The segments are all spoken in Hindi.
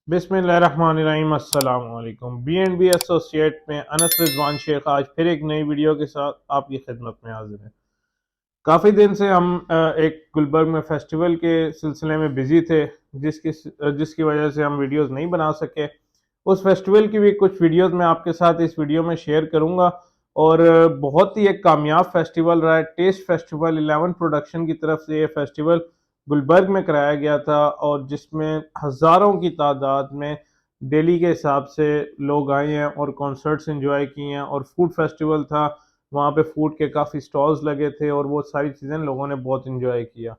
बिस्मिल्लाहिर्रहमानिर्रहीम। अस्सलाम वालेकुम। BNB एसोसिएट में अनस रिजवान शेख आज फिर एक नई वीडियो के साथ आपकी खिदमत में हाजिर है। काफ़ी दिन से हम एक गुलबर्ग में फेस्टिवल के सिलसिले में बिजी थे, जिसकी वजह से हम वीडियोस नहीं बना सके। उस फेस्टिवल की भी कुछ वीडियोस मैं आपके साथ इस वीडियो में शेयर करूंगा। और बहुत ही एक कामयाब फेस्टिवल रहा है। टेस्ट फेस्टिवल 11 प्रोडक्शन की तरफ से ये फेस्टिवल गुलबर्ग में कराया गया था, और जिसमें हज़ारों की तादाद में डेली के हिसाब से लोग आए हैं और कॉन्सर्ट्स एंजॉय किए हैं। और फूड फेस्टिवल था, वहाँ पे फूड के काफ़ी स्टॉल्स लगे थे और वो सारी चीज़ें लोगों ने बहुत एंजॉय किया।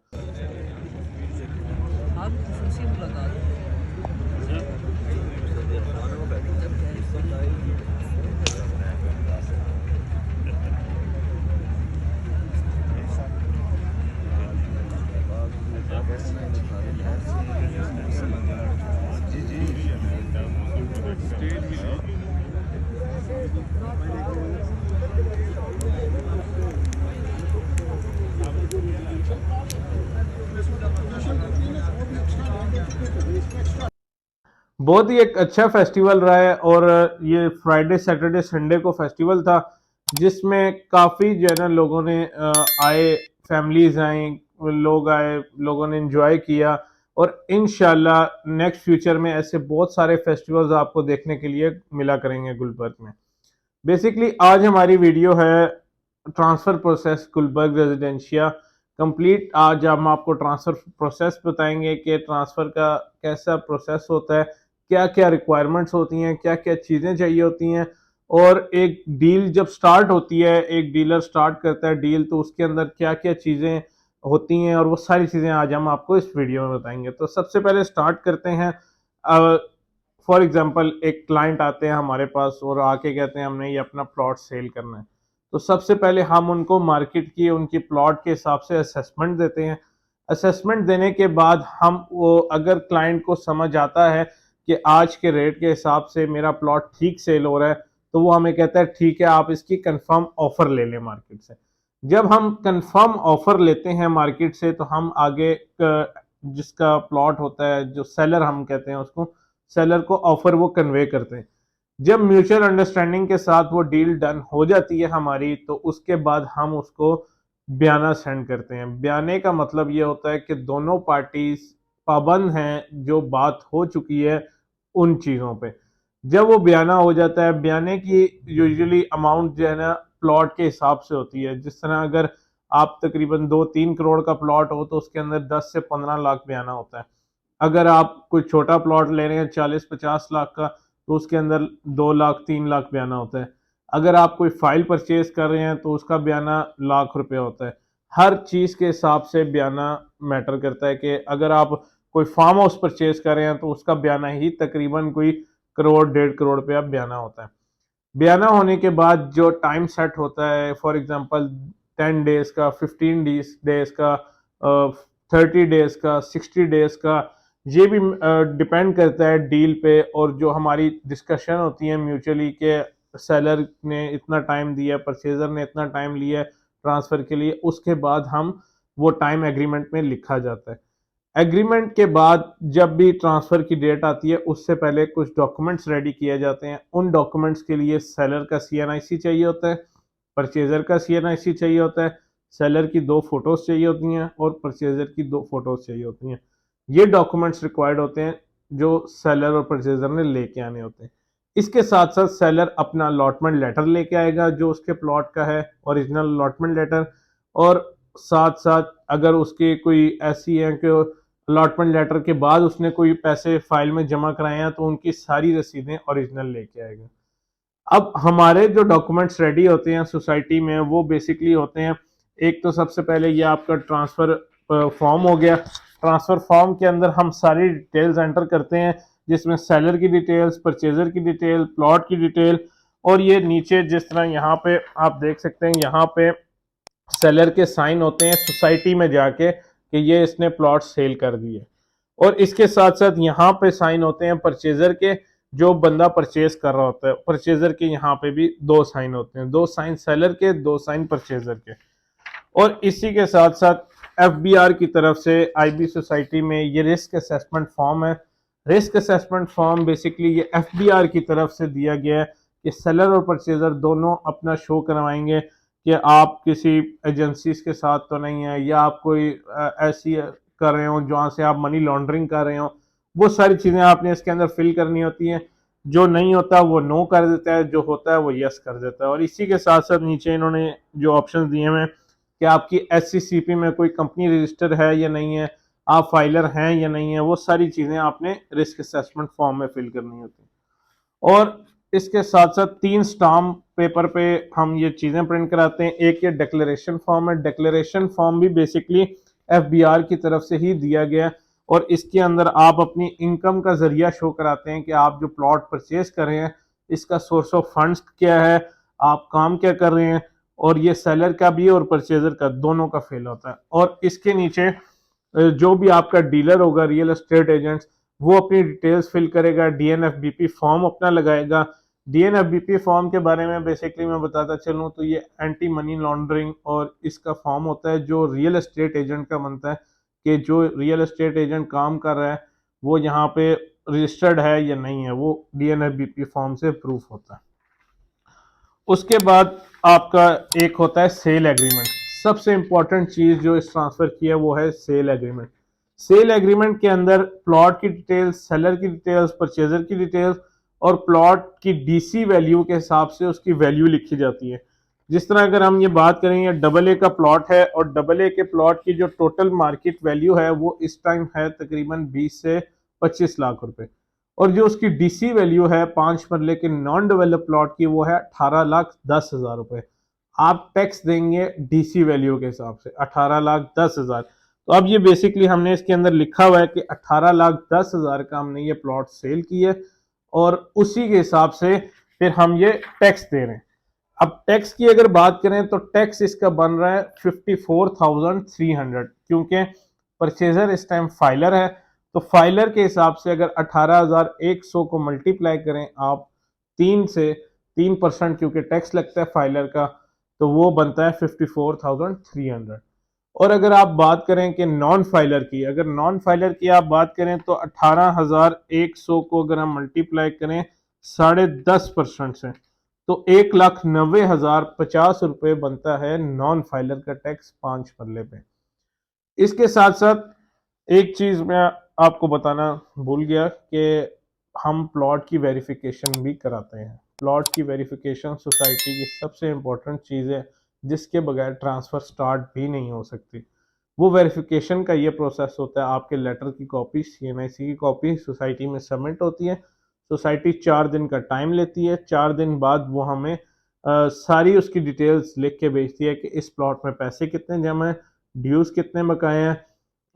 बहुत ही एक अच्छा फेस्टिवल रहा है। और ये फ्राइडे सैटरडे संडे को फेस्टिवल था, जिसमें काफ़ी जो है ना लोगों ने आए, फैमिलीज आई, लोग आए, लोगों ने एंजॉय किया। और इंशाल्लाह नेक्स्ट फ्यूचर में ऐसे बहुत सारे फेस्टिवल्स आपको देखने के लिए मिला करेंगे गुलबर्ग में। बेसिकली आज हमारी वीडियो है transfer process Gulberg Residencia complete. आज हम आपको ट्रांसफ़र प्रोसेस बताएंगे कि ट्रांसफ़र का कैसा प्रोसेस होता है, क्या क्या रिक्वायरमेंट्स होती हैं, क्या क्या चीज़ें चाहिए होती हैं। और एक डील जब स्टार्ट होती है, एक डीलर स्टार्ट करता है डील, तो उसके अंदर क्या क्या चीज़ें होती हैं, और वो सारी चीज़ें आज हम आपको इस वीडियो में बताएंगे। तो सबसे पहले स्टार्ट करते हैं। फॉर एग्जांपल एक क्लाइंट आते हैं हमारे पास और आके कहते हैं हमने ये अपना प्लॉट सेल करना है। तो सबसे पहले हम उनको मार्केट की उनकी प्लॉट के हिसाब से असेसमेंट देते हैं। असेसमेंट देने के बाद हम वो, अगर क्लाइंट को समझ आता है कि आज के रेट के हिसाब से मेरा प्लॉट ठीक सेल हो रहा है, तो वो हमें कहता है ठीक है आप इसकी कंफर्म ऑफर ले लें मार्केट से। जब हम कंफर्म ऑफर लेते हैं मार्केट से, तो हम आगे जिसका प्लॉट होता है, जो सेलर हम कहते हैं उसको, सेलर को ऑफर वो कन्वे करते हैं। जब म्यूचुअल अंडरस्टैंडिंग के साथ वो डील डन हो जाती है हमारी, तो उसके बाद हम उसको बयाना सेंड करते हैं। बयाने का मतलब ये होता है कि दोनों पार्टीज पाबंद हैं जो बात हो चुकी है उन चीज़ों पे। जब वो बयाना हो जाता है, बयाने की यूजुअली अमाउंट जो है ना प्लॉट के हिसाब से होती है। जिस तरह अगर आप तकरीबन 2-3 करोड़ का प्लॉट हो, तो उसके अंदर 10 से 15 लाख बयाना होता है। अगर आप कोई छोटा प्लॉट ले रहे हैं 40-50 लाख का, तो उसके अंदर 2 लाख 3 लाख बयाना होता है। अगर आप कोई फाइल परचेज कर रहे हैं, तो उसका बयाना लाख रुपए होता है। हर चीज़ के हिसाब से बयाना मैटर करता है। कि अगर आप कोई फार्म हाउस परचेज कर रहे हैं, तो उसका बयाना ही तकरीबन कोई करोड़ 1.5 करोड़ रुपया बयाना होता है। बयाना होने के बाद जो टाइम सेट होता है, फॉर एग्जांपल 10 डेज का, 15 डेज का, 30 डेज का, 60 डेज का, ये भी डिपेंड करता है डील पे। और जो हमारी डिस्कशन होती है म्यूचुअली के सेलर ने इतना टाइम दिया, परचेजर ने इतना टाइम लिया ट्रांसफ़र के लिए, उसके बाद हम वो टाइम एग्रीमेंट में लिखा जाता है। एग्रीमेंट के बाद जब भी ट्रांसफ़र की डेट आती है, उससे पहले कुछ डॉक्यूमेंट्स रेडी किए जाते हैं। उन डॉक्यूमेंट्स के लिए सेलर का सीएनआईसी चाहिए होता है, परचेज़र का सीएनआईसी चाहिए होता है, सेलर की 2 फ़ोटोज़ चाहिए होती हैं और परचेज़र की 2 फ़ोटोज़ चाहिए होती हैं। ये डॉक्यूमेंट्स रिक्वायर्ड होते हैं जो सेलर और परचेज़र ने लेके आने होते हैं। इसके साथ-साथ सेलर अपना अलॉटमेंट लेटर लेके आएगा जो उसके प्लॉट का है, ओरिजिनल अलॉटमेंट लेटर। और साथ-साथ अगर उसकी कोई ऐसी है कि अलॉटमेंट लेटर के बाद उसने कोई पैसे फाइल में जमा कराए हैं, तो उनकी सारी रसीदें ओरिजिनल लेके आएगा। अब हमारे जो डॉक्यूमेंट्स रेडी होते हैं सोसाइटी में, वो बेसिकली होते हैं, एक तो सबसे पहले ये आपका ट्रांसफ़र फॉर्म हो गया। ट्रांसफ़र फॉर्म के अंदर हम सारी डिटेल्स एंटर करते हैं, जिसमें सेलर की डिटेल्स, परचेज़र की डिटेल, प्लॉट की डिटेल। और ये नीचे जिस तरह यहाँ पे आप देख सकते हैं, यहाँ पे सेलर के साइन होते हैं सोसाइटी में जाके कि ये इसने प्लॉट सेल कर दिए। और इसके साथ साथ यहाँ पे साइन होते हैं परचेजर के, जो बंदा परचेज कर रहा होता है। परचेजर के यहाँ पे भी 2 साइन होते हैं, 2 साइन सेलर के, 2 साइन परचेजर के। और इसी के साथ साथ एफबीआर की तरफ से आईबी सोसाइटी में ये रिस्क असेसमेंट फॉर्म है। रिस्क असेसमेंट फॉर्म बेसिकली ये एफबीआर की तरफ से दिया गया है कि सेलर और परचेजर दोनों अपना शो करवाएंगे कि आप किसी एजेंसी के साथ तो नहीं है, या आप कोई ऐसी कर रहे हो जहाँ से आप मनी लॉन्ड्रिंग कर रहे हो। वो सारी चीज़ें आपने इसके अंदर फिल करनी होती हैं। जो नहीं होता वो नो कर देता है, जो होता है वो यस कर देता है। और इसी के साथ साथ नीचे इन्होंने जो ऑप्शन दिए हैं कि आपकी एससीसीपी में कोई कंपनी रजिस्टर है या नहीं है, आप फाइलर हैं या नहीं है, वो सारी चीज़ें आपने रिस्क असेसमेंट फॉर्म में फिल करनी होती हैं। और इसके साथ साथ 3 स्टाम्प पेपर पे हम ये चीज़ें प्रिंट कराते हैं। एक ये डिक्लेरेशन फॉर्म है। डिक्लेरेशन फॉर्म भी बेसिकली एफबीआर की तरफ से ही दिया गया है, और इसके अंदर आप अपनी इनकम का जरिया शो कराते हैं कि आप जो प्लॉट परचेज कर रहे हैं इसका सोर्स ऑफ फंड्स क्या है, आप काम क्या कर रहे हैं, और ये सेलर का भी और परचेजर का दोनों का फेल होता है। और इसके नीचे जो भी आपका डीलर होगा, रियल एस्टेट एजेंट्स, वो अपनी डिटेल्स फिल करेगा, डीएनएफबीपी फॉर्म अपना लगाएगा। डीएनएफबीपी फॉर्म के बारे में बेसिकली मैं बताता चलूँ तो ये एंटी मनी लॉन्ड्रिंग और इसका फॉर्म होता है जो रियल एस्टेट एजेंट का बनता है कि जो रियल एस्टेट एजेंट काम कर रहा है वो यहाँ पे रजिस्टर्ड है या नहीं है, वो डीएनएफबीपी फॉर्म से प्रूफ होता है। उसके बाद आपका एक होता है सेल एग्रीमेंट। सबसे इंपॉर्टेंट चीज जो इस ट्रांसफर की है वो है सेल एग्रीमेंट। सेल एग्रीमेंट के अंदर प्लॉट की डिटेल्स, सेलर की डिटेल्स, परचेजर की डिटेल्स और प्लॉट की डीसी वैल्यू के हिसाब से उसकी वैल्यू लिखी जाती है। जिस तरह अगर हम ये बात करें, ये डबल ए का प्लॉट है और डबल ए के प्लॉट की जो टोटल मार्केट वैल्यू है वो इस टाइम है तकरीबन 20 से 25 लाख रुपए, और जो उसकी डीसी वैल्यू है 5 मरले के नॉन डेवलप प्लॉट की वो है 18,10,000 रुपए। आप टैक्स देंगे डीसी वैल्यू के हिसाब से 18,10,000। तो अब ये बेसिकली हमने इसके अंदर लिखा हुआ है कि 18,10,000 का हमने ये प्लॉट सेल किया और उसी के हिसाब से फिर हम ये टैक्स दे रहे हैं। अब टैक्स की अगर बात करें तो टैक्स इसका बन रहा है 54,300, क्योंकि परचेजर इस टाइम फाइलर है। तो फाइलर के हिसाब से अगर 18,100 को मल्टीप्लाई करें आप 3 से, 3% क्योंकि टैक्स लगता है फाइलर का, तो वो बनता है 54,300। और अगर आप बात करें कि नॉन फाइलर की, अगर नॉन फाइलर की आप बात करें तो 18,100 को अगर हम मल्टीप्लाई करें 10.5% से, तो 1,90,050 रुपए बनता है नॉन फाइलर का टैक्स 5 मरले पे। इसके साथ साथ एक चीज मैं आपको बताना भूल गया कि हम प्लॉट की वेरिफिकेशन भी कराते हैं। प्लॉट की वेरिफिकेशन सोसाइटी की सबसे इंपॉर्टेंट चीज़ है जिसके बगैर ट्रांसफ़र स्टार्ट भी नहीं हो सकती। वो वेरिफिकेशन का ये प्रोसेस होता है, आपके लेटर की कॉपी, सीएनआईसी की कॉपी सोसाइटी में सबमिट होती है। सोसाइटी 4 दिन का टाइम लेती है। 4 दिन बाद वो हमें सारी उसकी डिटेल्स लिख के भेजती है कि इस प्लॉट में पैसे कितने जमा हैं, ड्यूज कितने बकाए हैं,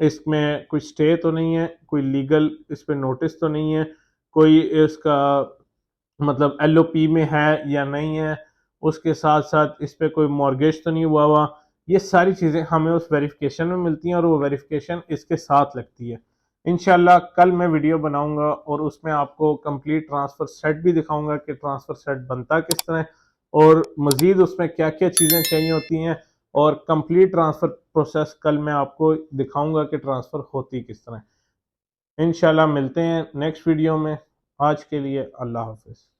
इसमें कोई स्टे तो नहीं है, कोई लीगल इस पे नोटिस तो नहीं है, कोई इसका मतलब एलओपी में है या नहीं है, उसके साथ साथ इस पे कोई मॉर्गेज तो नहीं हुआ हुआ। ये सारी चीज़ें हमें उस वेरिफिकेशन में मिलती हैं और वो वेरिफिकेशन इसके साथ लगती है। इंशाल्लाह कल मैं वीडियो बनाऊंगा और उसमें आपको कंप्लीट ट्रांसफ़र सेट भी दिखाऊंगा कि ट्रांसफ़र सेट बनता किस तरह, और मज़ीद उसमें क्या क्या चीज़ें चाहिए होती हैं, और कंप्लीट ट्रांसफ़र प्रोसेस कल मैं आपको दिखाऊंगा कि ट्रांसफ़र होती किस तरह। इंशाल्लाह मिलते हैं नेक्स्ट वीडियो में। आज के लिए अल्लाह हाफ़िज़।